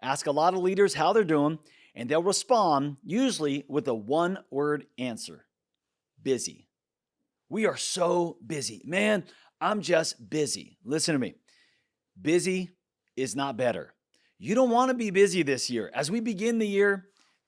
Ask a lot of leaders how they're doing, and they'll respond usually with a one-word answer: busy. We are so busy. Man, I'm just busy. Listen to me. Busy is not better. You don't want to be busy this year. As we begin the year,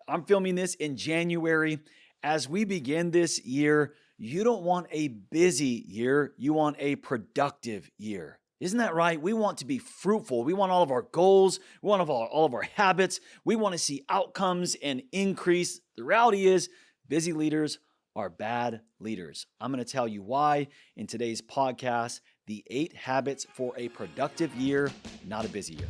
I'm filming this in January. As we begin this year, you don't want a busy year. You want a productive year. Isn't that right? We want to be fruitful. We want all of our goals. We want all of our habits. We want to see outcomes and increase. The reality is, busy leaders are bad leaders. I'm going to tell you why in today's podcast, the 8 habits for a productive year, not a busy year.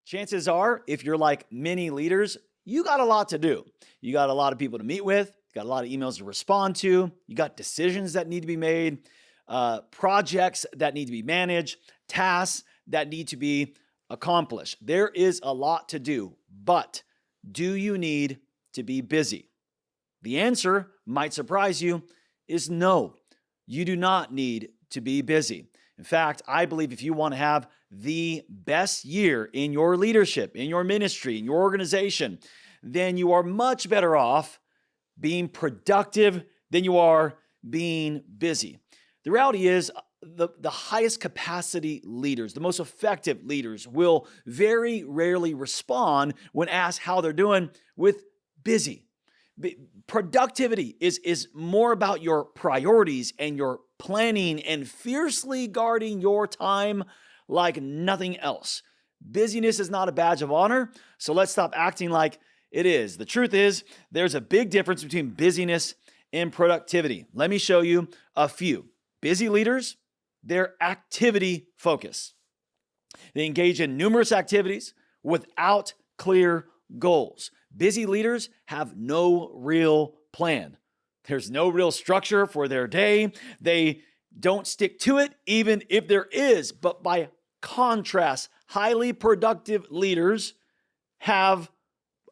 Chances are, if you're like many leaders, you got a lot to do. You got a lot of people to meet with, you got a lot of emails to respond to, you got decisions that need to be made, projects that need to be managed, tasks that need to be accomplished. There is a lot to do, but do you need to be busy? The answer might surprise you is no, you do not need to be busy. In fact, I believe if you want to have the best year in your leadership, in your ministry, in your organization, then you are much better off being productive than you are being busy. The reality is the highest capacity leaders, the most effective leaders will very rarely respond when asked how they're doing with busy. Productivity is more about your priorities and your planning and fiercely guarding your time like nothing else. Busyness is not a badge of honor, so let's stop acting like it is. The truth is, there's a big difference between busyness and productivity. Let me show you a few. Busy leaders, they're activity focused. They engage in numerous activities without clear goals. Busy leaders have no real plan. There's no real structure for their day. They don't stick to it, even if there is. But by contrast, highly productive leaders have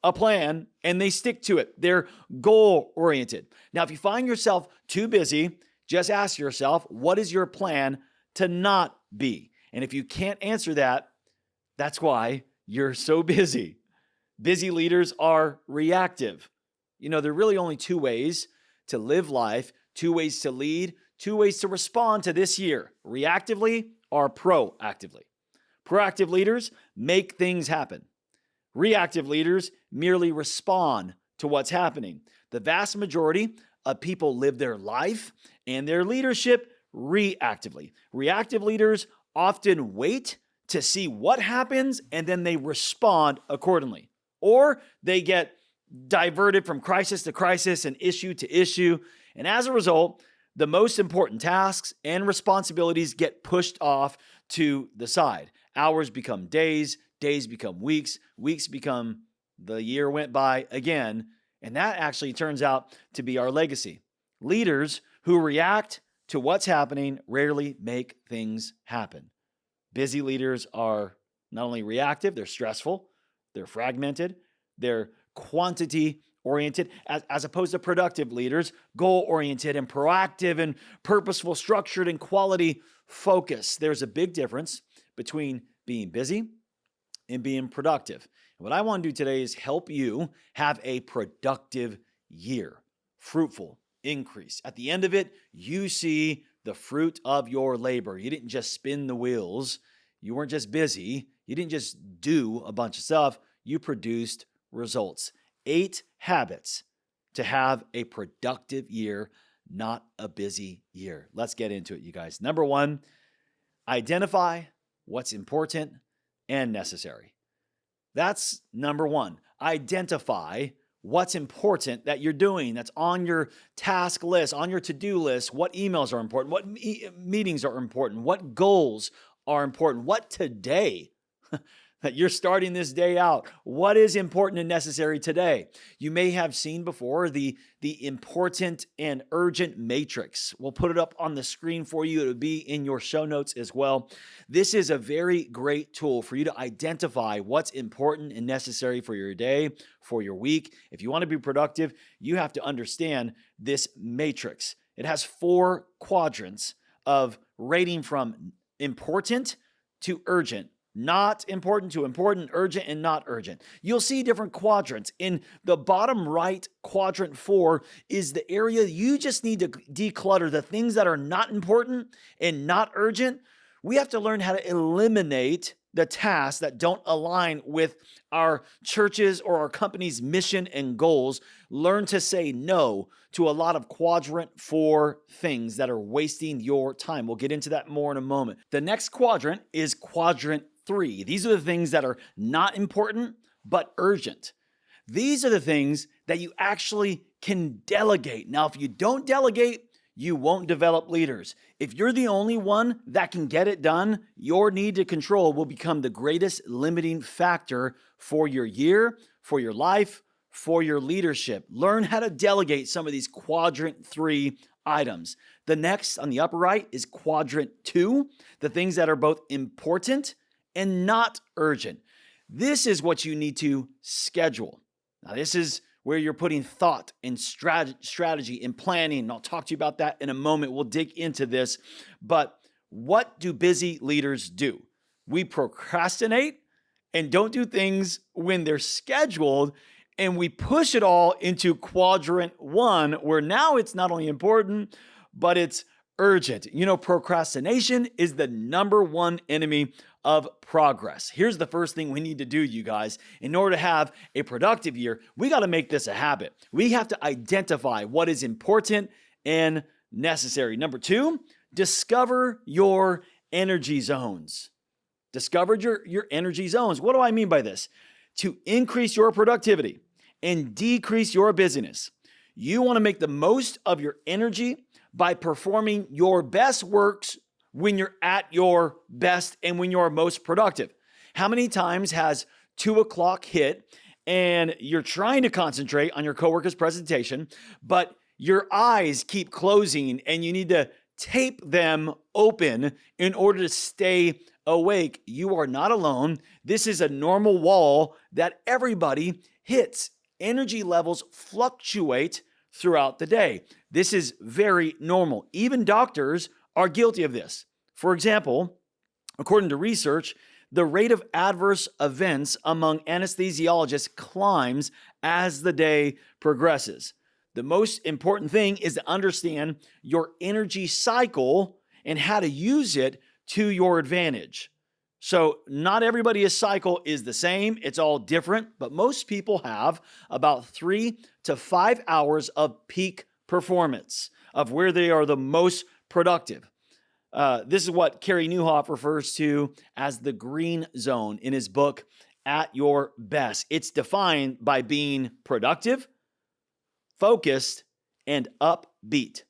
a plan and they stick to it. They're goal-oriented. Now, if you find yourself too busy, just ask yourself, what is your plan to not be? And if you can't answer that, that's why you're so busy. Busy leaders are reactive. You know, there are really only 2 ways to live life, 2 ways to lead, 2 ways to respond to this year: reactively or proactively. Proactive leaders make things happen. Reactive leaders merely respond to what's happening. The vast majority of people live their life and their leadership reactively. Reactive leaders often wait to see what happens and then they respond accordingly. Or they get diverted from crisis to crisis and issue to issue. And as a result, the most important tasks and responsibilities get pushed off to the side. Hours become days, days become weeks, weeks become the year went by again. And that actually turns out to be our legacy. Leaders who react to what's happening rarely make things happen. Busy leaders are not only reactive, they're stressful, they're fragmented, they're quantity-oriented, as opposed to productive leaders, goal-oriented and proactive and purposeful, structured and quality-focused. There's a big difference between being busy and being productive. And what I want to do today is help you have a productive year, fruitful, increase. At the end of it, you see the fruit of your labor. You didn't just spin the wheels. You weren't just busy. You didn't just do a bunch of stuff. You produced results. 8 habits to have a productive year, not a busy year. Let's get into it, you guys. Number 1, identify what's important and necessary. That's number 1. Identify what's important that you're doing, that's on your task list, on your to-do list, what emails are important, what meetings are important, what goals are important, what today that you're starting this day out. What is important and necessary today? You may have seen before the important and urgent matrix. We'll put it up on the screen for you. It'll be in your show notes as well. This is a very great tool for you to identify what's important and necessary for your day, for your week. If you want to be productive, you have to understand this matrix. It has 4 quadrants of rating from important to urgent. Not important to important, urgent, and not urgent. You'll see different quadrants. In the bottom right, quadrant 4 is the area you just need to declutter the things that are not important and not urgent. We have to learn how to eliminate the tasks that don't align with our church's or our company's mission and goals. Learn to say no to a lot of quadrant 4 things that are wasting your time. We'll get into that more in a moment. The next quadrant is quadrant 3. These are the things that are not important, but urgent. These are the things that you actually can delegate. Now, if you don't delegate, you won't develop leaders. If you're the only one that can get it done, your need to control will become the greatest limiting factor for your year, for your life, for your leadership. Learn how to delegate some of these quadrant 3 items. The next on the upper right is quadrant 2, the things that are both important and not urgent. This is what you need to schedule. Now, this is where you're putting thought and strategy and planning. And I'll talk to you about that in a moment. We'll dig into this. But what do busy leaders do? We procrastinate and don't do things when they're scheduled. And we push it all into quadrant 1, where now it's not only important, but it's urgent. You know, procrastination is the number 1 enemy of progress. Here's the first thing we need to do, you guys. In order to have a productive year, we got to make this a habit. We have to identify what is important and necessary. Number 2, discover your energy zones. Discover your energy zones. What do I mean by this? To increase your productivity and decrease your busyness, you want to make the most of your energy by performing your best works when you're at your best and when you're most productive. How many times has 2 o'clock hit and you're trying to concentrate on your coworker's presentation, but your eyes keep closing and you need to tape them open in order to stay awake? You are not alone. This is a normal wall that everybody hits. Energy levels fluctuate throughout the day. This is very normal. Even doctors are guilty of this. For example, according to research, the rate of adverse events among anesthesiologists climbs as the day progresses. The most important thing is to understand your energy cycle and how to use it to your advantage. So not everybody's cycle is the same. It's all different, but most people have about 3 to 5 hours of peak performance of where they are the most productive. This is what Carey Nieuwhof refers to as the green zone in his book, At Your Best. It's defined by being productive, focused, and upbeat.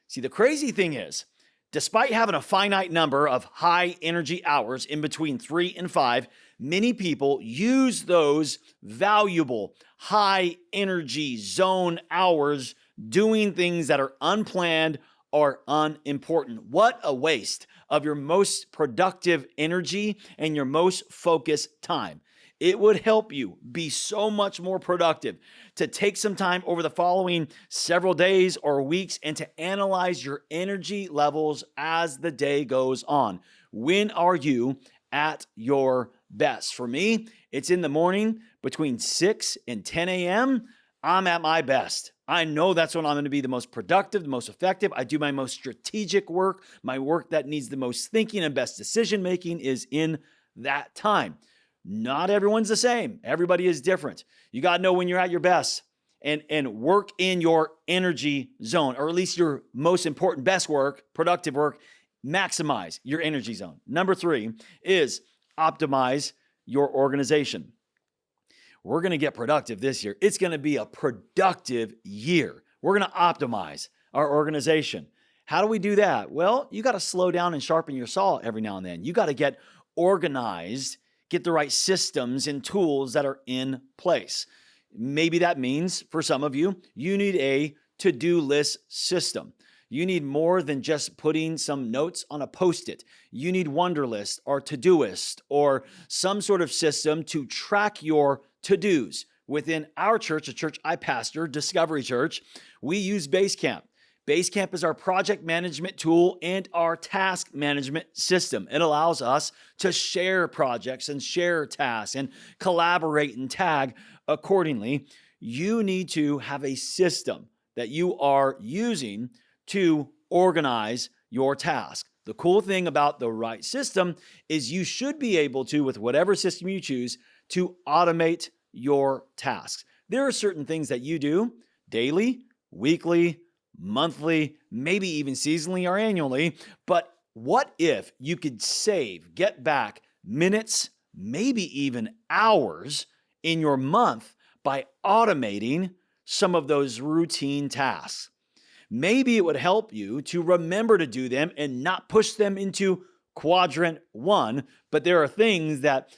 See, the crazy thing is, despite having a finite number of high energy hours in between 3 and 5, many people use those valuable high energy zone hours doing things that are unplanned or unimportant. What a waste of your most productive energy and your most focused time. It would help you be so much more productive to take some time over the following several days or weeks and to analyze your energy levels as the day goes on. When are you at your best? For me, it's in the morning between 6 and 10 a.m. I'm at my best. I know that's when I'm going to be the most productive, the most effective. I do my most strategic work. My work that needs the most thinking and best decision making is in that time. Not everyone's the same. Everybody is different. You got to know when you're at your best and work in your energy zone, or at least your most important, best work, productive work. Maximize your energy zone. Number 3 is optimize your organization. We're going to get productive this year. It's going to be a productive year. We're going to optimize our organization. How do we do that? Well, you got to slow down and sharpen your saw every now and then. You got to get organized, get the right systems and tools that are in place. Maybe that means for some of you, you need a to-do list system. You need more than just putting some notes on a Post-it. You need Wunderlist or Todoist or some sort of system to track your to-dos. Within our church, a church I pastor, Discovery Church, we use Basecamp. Basecamp is our project management tool and our task management system. It allows us to share projects and share tasks and collaborate and tag accordingly. You need to have a system that you are using to organize your task. The cool thing about the right system is you should be able to, with whatever system you choose, to automate your tasks. There are certain things that you do daily, weekly, monthly, maybe even seasonally or annually. But what if you could get back minutes, maybe even hours in your month by automating some of those routine tasks? Maybe it would help you to remember to do them and not push them into quadrant 1. But there are things that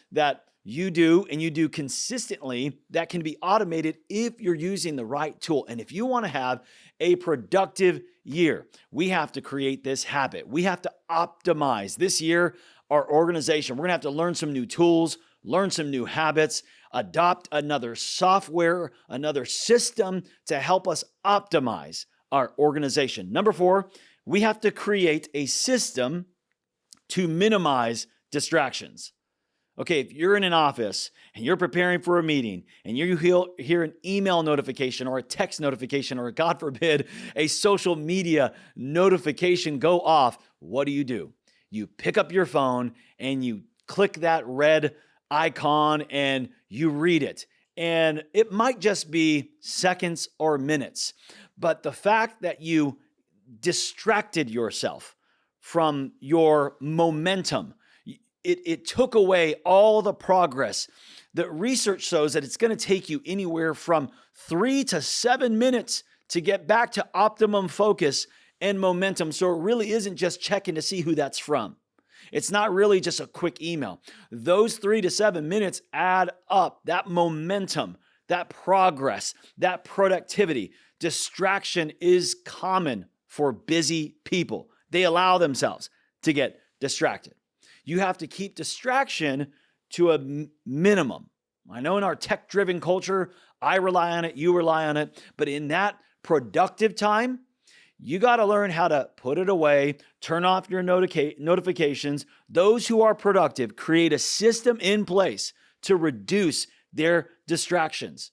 you do and you do consistently that can be automated if you're using the right tool. And if you want to have a productive year, we have to create this habit. We have to optimize this year our organization. We're going to have to learn some new tools, learn some new habits, adopt another software, another system to help us optimize our organization. Number 4, we have to create a system to minimize distractions. Okay, if you're in an office and you're preparing for a meeting and you hear an email notification or a text notification or, God forbid, a social media notification go off, what do? You pick up your phone and you click that red icon and you read it. And it might just be seconds or minutes, but the fact that you distracted yourself from your momentum, it took away all the progress. The research shows that it's going to take you anywhere from 3 to 7 minutes to get back to optimum focus and momentum. So it really isn't just checking to see who that's from. It's not really just a quick email. Those 3 to 7 minutes add up. That momentum, that progress, that productivity. Distraction is common for busy people. They allow themselves to get distracted. You have to keep distraction to a minimum. I know in our tech-driven culture, I rely on it, you rely on it, but in that productive time, you got to learn how to put it away, turn off your notifications. Those who are productive create a system in place to reduce their distractions.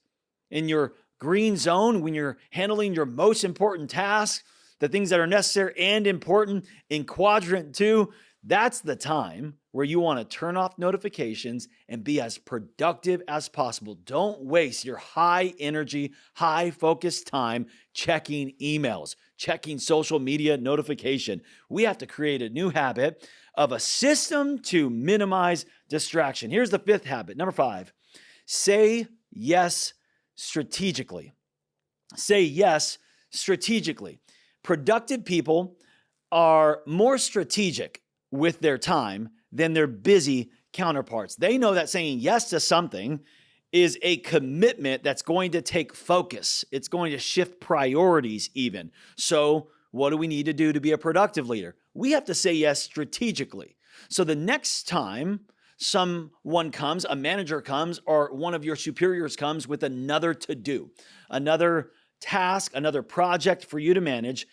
In your green zone, when you're handling your most important tasks, the things that are necessary and important in quadrant 2, that's the time where you want to turn off notifications and be as productive as possible. Don't waste your high energy, high focus time checking emails, checking social media notification. We have to create a new habit of a system to minimize distraction. Here's the 5th habit. Number 5, say yes strategically. Say yes strategically. Productive people are more strategic with their time than their busy counterparts. They know that saying yes to something is a commitment that's going to take focus. It's going to shift priorities even. So what do we need to do to be a productive leader? We have to say yes strategically. So the next time someone comes, a manager comes, or one of your superiors comes with another to-do, another task, another project for you to manage,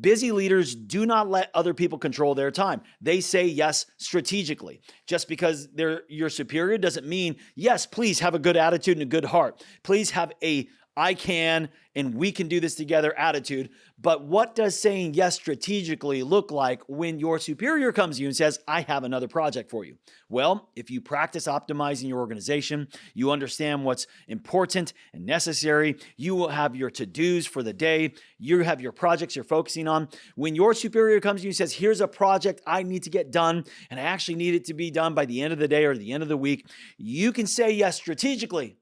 busy leaders do not let other people control their time. They say yes strategically. Just because they're your superior doesn't mean, yes, please have a good attitude and a good heart. Please have a I can and we can do this together attitude. But what does saying yes strategically look like when your superior comes to you and says, I have another project for you? Well, if you practice optimizing your organization, you understand what's important and necessary, you will have your to-dos for the day, you have your projects you're focusing on. When your superior comes to you and says, here's a project I need to get done, and I actually need it to be done by the end of the day or the end of the week, you can say yes strategically.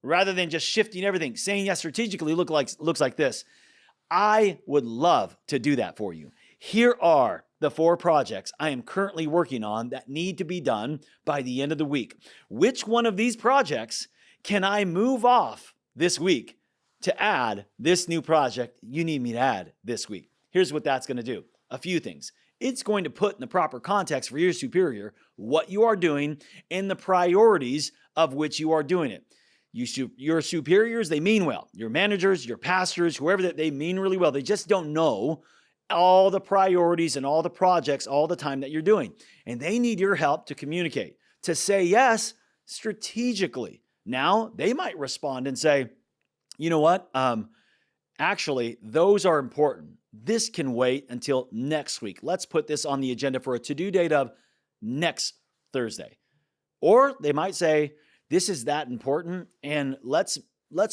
Rather than just shifting everything. Saying yes strategically looks like this. I would love to do that for you. Here are the 4 projects I am currently working on that need to be done by the end of the week. Which one of these projects can I move off this week to add this new project you need me to add this week? Here's what that's going to do. A few things. It's going to put in the proper context for your superior what you are doing and the priorities of which you are doing it. Your superiors, they mean well. Your managers, your pastors, whoever, they mean really well. They just don't know all the priorities and all the projects all the time that you're doing. And they need your help to communicate, to say yes strategically. Now, they might respond and say, you know what? Actually, those are important. This can wait until next week. Let's put this on the agenda for a to-do date of next Thursday. Or they might say, this is that important, and let's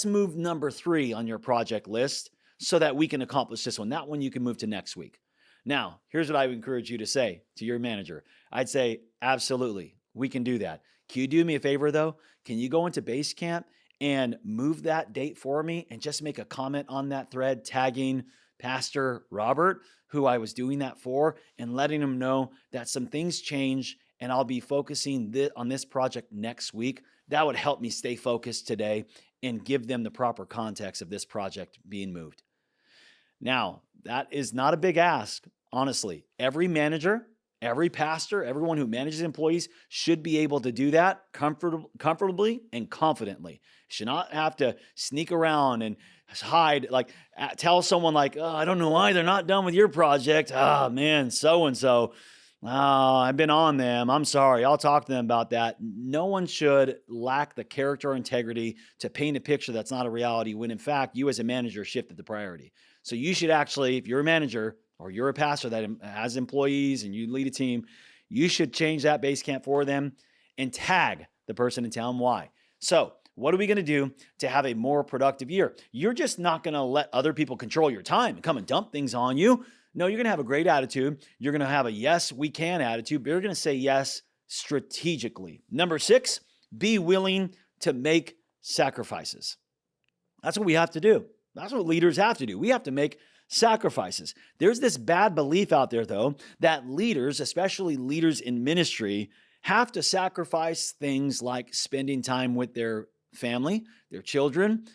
move number 3 on your project list so that we can accomplish this one. That one you can move to next week. Now, here's what I would encourage you to say to your manager. I'd say, absolutely, we can do that. Can you do me a favor, though? Can you go into Basecamp and move that date for me and just make a comment on that thread, tagging Pastor Robert, who I was doing that for, and letting him know that some things change and I'll be focusing on this project next week. That would help me stay focused today and give them the proper context of this project being moved. Now, that is not a big ask, honestly. Every manager, every pastor, everyone who manages employees should be able to do that comfortably and confidently. Should not have to sneak around and hide, tell someone oh, I don't know why they're not done with your project. Oh, man, so-and-so. Oh, I've been on them. I'm sorry. I'll talk to them about that. No one should lack the character or integrity to paint a picture that's not a reality when, in fact, you as a manager shifted the priority. So you should actually, if you're a manager or you're a pastor that has employees and you lead a team, you should change that Basecamp for them and tag the person and tell them why. So what are we going to do to have a more productive year? You're just not going to let other people control your time and come and dump things on you. No, you're going to have a great attitude. You're going to have a yes, we can attitude, but you're going to say yes strategically. Number 6, be willing to make sacrifices. That's what we have to do. That's what leaders have to do. We have to make sacrifices. There's this bad belief out there, though, that leaders, especially leaders in ministry, have to sacrifice things like spending time with their family, their children,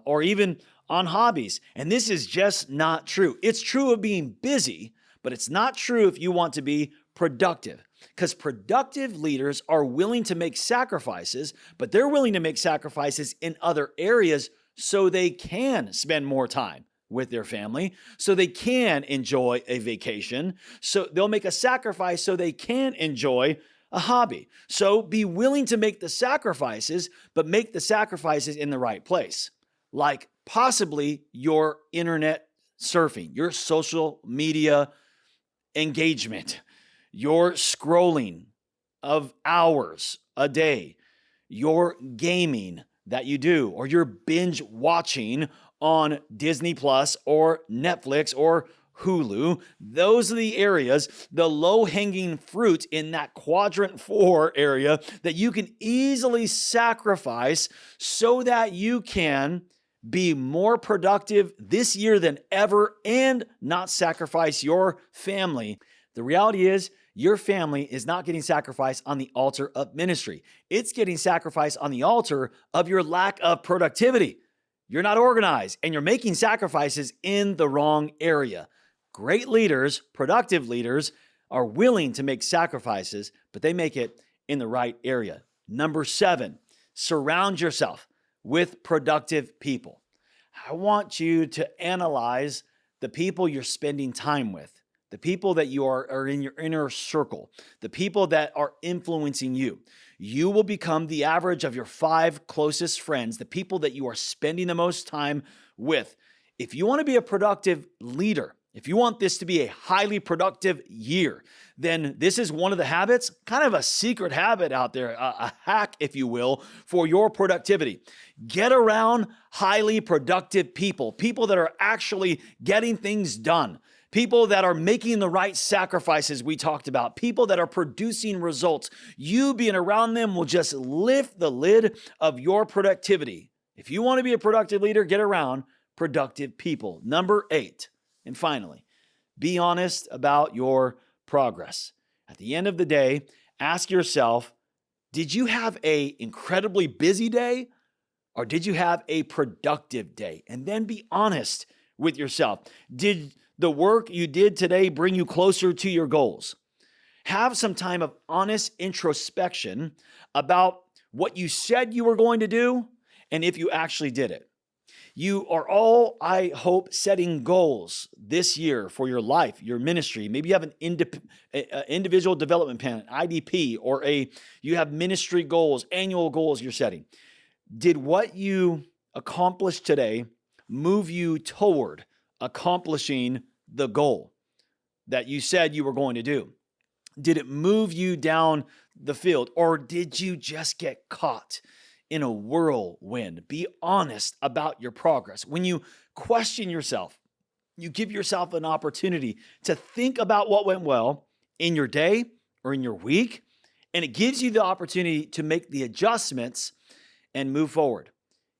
or even on hobbies. And this is just not true. It's true of being busy, but it's not true if you want to be productive. Because productive leaders are willing to make sacrifices, but they're willing to make sacrifices in other areas so they can spend more time with their family, so they can enjoy a vacation. So they'll make a sacrifice so they can enjoy a hobby. So be willing to make the sacrifices, but make the sacrifices in the right place. Like possibly your internet surfing, your social media engagement, your scrolling of hours a day, your gaming that you do, or your binge watching on Disney Plus or Netflix or Hulu. Those are the areas, the low-hanging fruit in that quadrant 4 area that you can easily sacrifice so that you can be more productive this year than ever and not sacrifice your family. The reality is, your family is not getting sacrificed on the altar of ministry. It's getting sacrificed on the altar of your lack of productivity. You're not organized and you're making sacrifices in the wrong area. Great leaders, productive leaders, are willing to make sacrifices, but they make it in the right area. Number 7, surround yourself with productive people. I want you to analyze the people you're spending time with, the people that you are in your inner circle, the people that are influencing you. You will become the average of your 5 closest friends, the people that you are spending the most time with. If you want to be a productive leader, if you want this to be a highly productive year, then this is one of the habits, kind of a secret habit out there, a hack, if you will, for your productivity. Get around highly productive people, people that are actually getting things done, people that are making the right sacrifices we talked about, people that are producing results. You being around them will just lift the lid of your productivity. If you want to be a productive leader, get around productive people. Number 8. And finally, be honest about your progress. At the end of the day, ask yourself, did you have an incredibly busy day or did you have a productive day? And then be honest with yourself. Did the work you did today bring you closer to your goals? Have some time of honest introspection about what you said you were going to do and if you actually did it. You are all, I hope, setting goals this year for your life, your ministry. Maybe you have an individual development plan, IDP, or you have ministry goals, annual goals you're setting. Did what you accomplished today move you toward accomplishing the goal that you said you were going to do? Did it move you down the field, or did you just get caught in a whirlwind? Be honest about your progress. When you question yourself, you give yourself an opportunity to think about what went well in your day or in your week, and it gives you the opportunity to make the adjustments and move forward.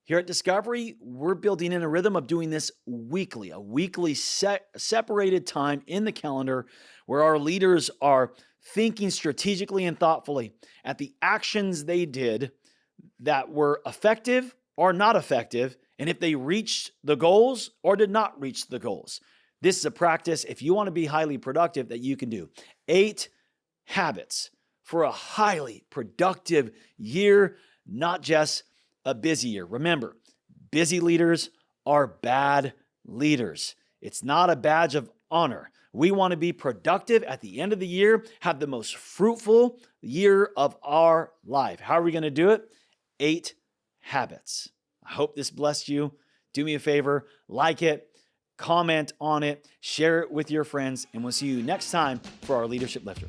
Here at Discovery, we're building in a rhythm of doing this weekly, a weekly separated time in the calendar where our leaders are thinking strategically and thoughtfully at the actions they did that were effective or not effective, and if they reached the goals or did not reach the goals. This is a practice, if you want to be highly productive, that you can do. 8 habits for a highly productive year, not just a busy year. Remember, busy leaders are bad leaders. It's not a badge of honor. We want to be productive at the end of the year, have the most fruitful year of our life. How are we going to do it? 8 habits. I hope this blessed you. Do me a favor, like it, comment on it, share it with your friends, and we'll see you next time for our Leadership Lifter.